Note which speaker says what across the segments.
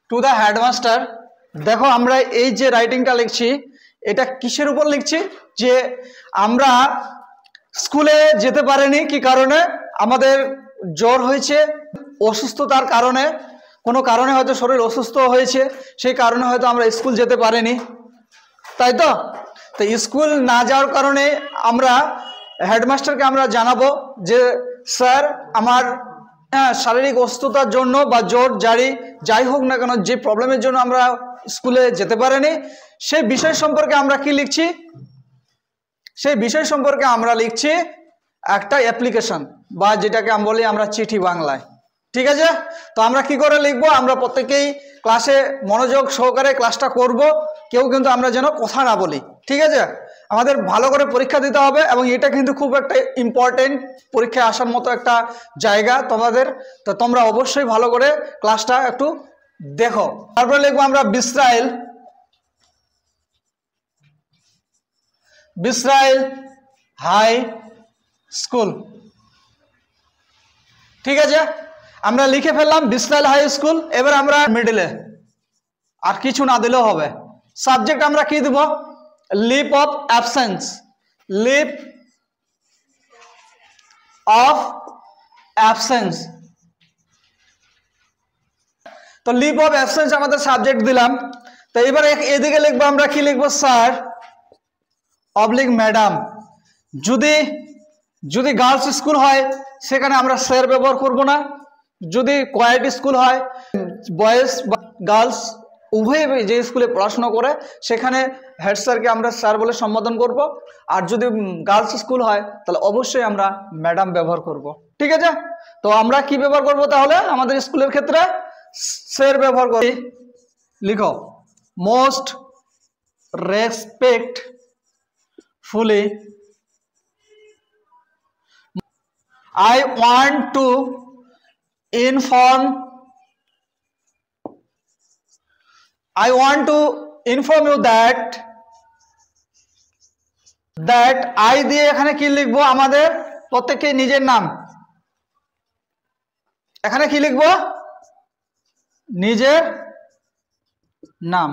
Speaker 1: Two the headmaster. দেখো আমরা এই যে রাইটিংটা লিখছি এটা কিসের উপর লিখছি, যে আমরা স্কুলে যেতে পারিনি কি কারণে, আমাদের জ্বর হয়েছে, অসুস্থতার কারণে, কোনো কারণে হয়তো শরীর অসুস্থ হয়েছে, সেই কারণে হয়তো আমরা স্কুল যেতে পারিনি, তাই তো। তো স্কুল না যাওয়ার কারণে আমরা হেডমাস্টারকে আমরা জানাবো যে স্যার আমার শারীরিক অসুস্থতার জন্য বা জ্বর জারি যাই হোক না কেন, যে প্রবলেমের জন্য আমরা স্কুলে যেতে পারিনি, সেই বিষয় সম্পর্কে আমরা কি লিখছি, সেই বিষয় সম্পর্কে আমরা লিখছি একটা অ্যাপ্লিকেশন, বা যেটাকে আমি বলি আমরা চিঠি বাংলায়। ঠিক আছে, তো আমরা কি করে লিখবো, আমরা প্রত্যেকেই ক্লাসে মনোযোগ সহকারে ক্লাসটা করব, কেউ কিন্তু আমরা যেন কথা না বলি। ঠিক আছে, আমাদের ভালো করে পরীক্ষা দিতে হবে, এবং এটা কিন্তু খুব একটা ইম্পর্টেন্ট, পরীক্ষায় আসার মতো একটা জায়গা তোমাদের। তো তোমরা অবশ্যই ভালো করে ক্লাসটা একটু দেখো। তারপরে লিখবো আমরা বিসরাইল, বিসরাইল হাই স্কুল। ঠিক আছে, আমরা লিখে ফেললাম বিসরাইল হাই স্কুল। এবার আমরা মিডলে আর কিছু না দিলেও হবে। সাবজেক্ট আমরা কি দেব, leave of absence, leave of absence. তো লিভ অফ অ্যাবসেন্স আমাদের সাবজেক্ট দিলাম। তো এবার এদিকে লিখবো আমরা কি লিখবো, স্যার অবলিক ম্যাডাম। যদি যদি গার্লস স্কুল হয় সেখানে আমরা স্যার ব্যবহার করব না, যদি কোয়েট স্কুল হয়, বয়েজ বা গার্লস উভয় যে স্কুলে পড়াশোনা করে সেখানে হেড স্যারকে আমরা স্যার বলে সম্বোধন করব, আর যদি গার্লস স্কুল হয় তাহলে অবশ্যই আমরা ম্যাডাম ব্যবহার করব। ঠিক আছে, তো আমরা কি ব্যবহার করব তাহলে, আমাদের স্কুলের ক্ষেত্রে স্যার ব্যবহার করি। লিখো most respectfully I want to inform you that I দিয়ে এখানে কি লিখবো, আমাদের প্রত্যেককে নিজের নাম। এখানে কি লিখবো, নিজের নাম।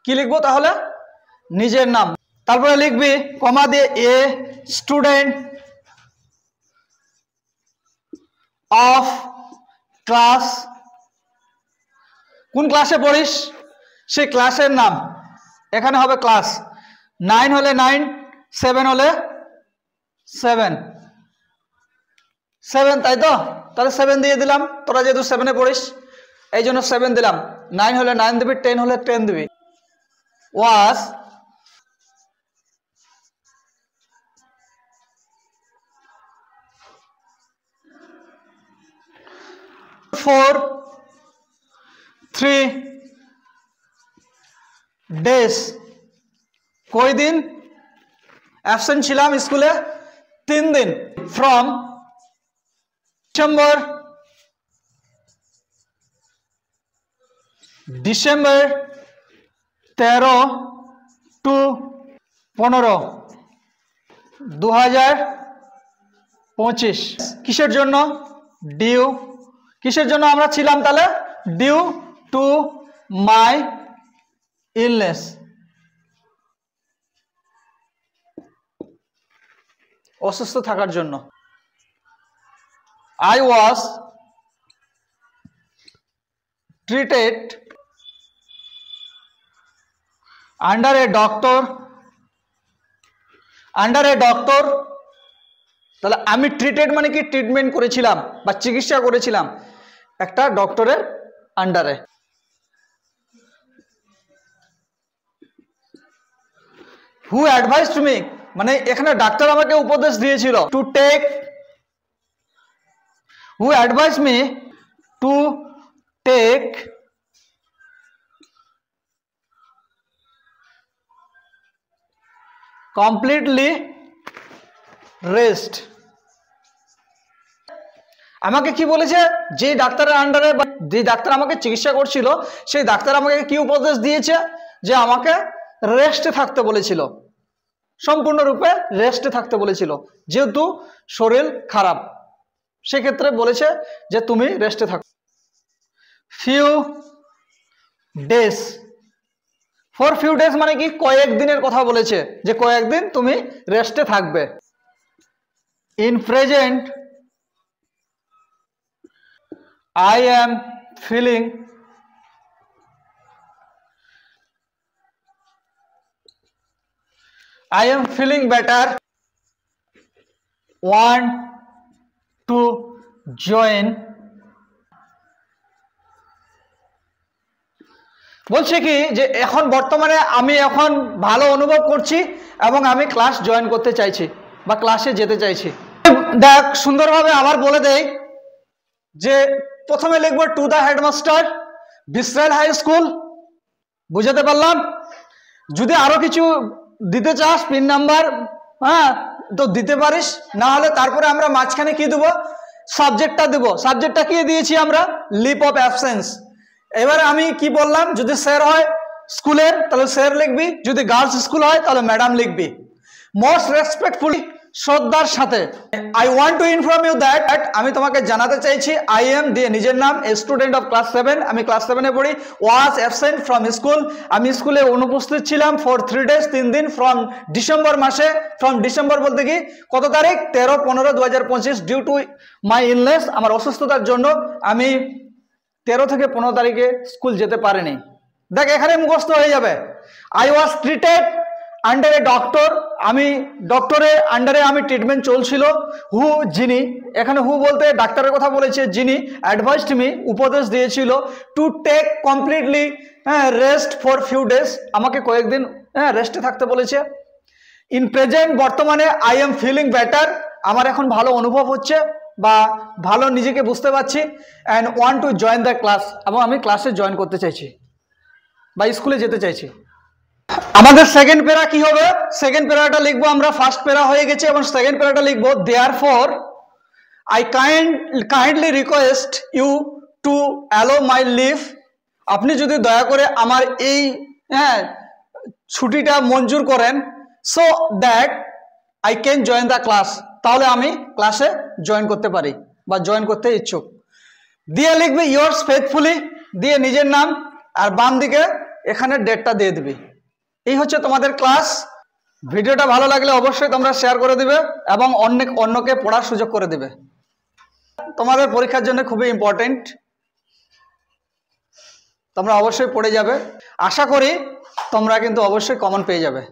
Speaker 1: কি লিখবো তাহলে, নিজের নাম। তারপরে লিখবি কমা দিয়ে এ স্টুডেন্ট অফ ক্লাস, কোন ক্লাসে পড়িস সেই ক্লাসের নাম, এখানে হবে ক্লাস। 9 হলে 9, 7 হলে 7, 7 তাই তো, তাহলে 7 দিয়ে দিলাম, তোরা যেহেতু 7-এ পড়িস এই জন্য 7 দিলাম। 9 হলে 9 দিবি, 10 হলে 10 দিবি। ওয়াজ for 3 days, কয় দিন অ্যাবসেন্ট ছিলাম স্কুলে, 3 দিন। From December 13 to 15, 2025। কিসের জন্য, ডিউ, কিসের জন্য আমরা ছিলাম তাহলে, ডিউ টু মাই ইলনেস, অসুস্থ থাকার জন্য। I was treated under a doctor, তাহলে আমি ট্রিটেড মানে কি, ট্রিটমেন্ট করেছিলাম বা চিকিৎসা করেছিলাম একটা ডক্টরের আন্ডারে। হু অ্যাডভাইসড মি, মানে এখানে ডাক্তার আমাকে উপদেশ দিয়েছিল, to take, who advised me to take completely rest. আমাকে কি বলেছে, যে ডাক্তারের আন্ডারে বা যে ডাক্তার আমাকে চিকিৎসা করছিল সেই ডাক্তার আমাকে কি উপদেশ দিয়েছে, যে আমাকে রেস্টে থাকতে বলেছিল, সম্পূর্ণরূপে রেস্টে থাকতে বলেছিল, যেহেতু শরীর খারাপ সেক্ষেত্রে বলেছে যে তুমি রেস্টে থাকো। Few days. For few days মানে কি, কয়েকদিনের কথা বলেছে, যে কয়েকদিন তুমি রেস্টে থাকবে। In present I am feeling better, want to join। বলছে কি যে এখন বর্তমানে আমি এখন ভালো অনুভব করছি এবং আমি ক্লাস জয়েন করতে চাইছি বা ক্লাসে যেতে চাইছি। দেখ সুন্দরভাবে আবার বলে দেই যে প্রথমে লিখবো to the headmaster, Bisrail high school. বুঝাতে পারলাম? যদি আরো কিছু দিতে চাস পিন নাম্বার, হ্যাঁ তো দিতে পারিস, না হলে তারপরে আমরা মাঝখানে কি দেবো, সাবজেক্টটা দেবো। সাবজেক্টটা কি দিয়েছি আমরা, লিভ অফ অ্যাবসেন্স। এবারে আমি কি বললাম, যদি স্যার হয় স্কুলের তাহলে স্যার লিখবি, যদি গার্লস স্কুল হয় তাহলে ম্যাডাম লিখবি। মোস্ট রেসপেক্টফুলি, শ্রদ্ধার সাথে। I want to inform you that, আমি তোমাকে জানাতে চাইছি, আই এম দিয়ে নিজের নাম, এ স্টুডেন্ট অফ ক্লাস 7, আমি ক্লাস 7-এ পড়ি, ওয়াজ অ্যাবসেন্ট ফ্রম স্কুল, আমি স্কুলে অনুপস্থিত ছিলাম ফর 3 days, 3 দিন, ফ্রম ডিসেম্বর মাসে। ফ্রম ডিসেম্বর বলতে কি কত তারিখ, 13-15-2025, ডিউ টু মাই ইলনেস, আমার অসুস্থতার জন্য আমি 13 থেকে 15 তারিখে স্কুল যেতে পারিনি। দেখ এখানে মুখস্থ হয়ে যাবে। I was treated under a doctor, আমি ডক্টরের আন্ডারে আমি ট্রিটমেন্ট চলছিল। হু, যিনি, এখানে হু বলতে ডাক্তারের কথা বলেছে, যিনি অ্যাডভাইসড মি, উপদেশ দিয়েছিল, to take completely rest for few days, আমাকে কয়েকদিন রেস্টে থাকতে বলেছে। ইন প্রেজেন্ট বর্তমানে আই এম ফিলিং বেটার, আমার এখন ভালো অনুভব হচ্ছে বা ভালো নিজেকে বুঝতে পারছি। And want to join the class, এবং আমি ক্লাসে জয়েন করতে চাইছি বা স্কুলে যেতে চাইছি। আমাদের সেকেন্ড প্যারা কি হবে, সেকেন্ড প্যারাটা লিখবো আমরা, ফার্স্ট প্যারা হয়ে গেছে এবং সেকেন্ড প্যারাটা লিখবো, therefore I kindly request you to allow my leave, আপনি যদি দয়া করে আমার এই ছুটিটা মঞ্জুর করেন, so that I can join the class, তাহলে আমি ক্লাসে জয়েন করতে পারি বা জয়েন করতে ইচ্ছুক। দিয়ে লিখবি ইয়োর্স ফেথফুলি, দিয়ে নিজের নাম, আর বাম দিকে এখানে ডেটটা দিয়ে দিবি। এই হচ্ছে তোমাদের ক্লাস। ভিডিওটা ভালো লাগলে অবশ্যই তোমরা শেয়ার করে দিবে এবং অন্যকে পড়ার সুযোগ করে দিবে। তোমাদের পরীক্ষার জন্য খুবই ইম্পর্টেন্ট, তোমরা অবশ্যই পড়ে যাবে। আশা করি তোমরা কিন্তু অবশ্যই কমন পেয়ে যাবে।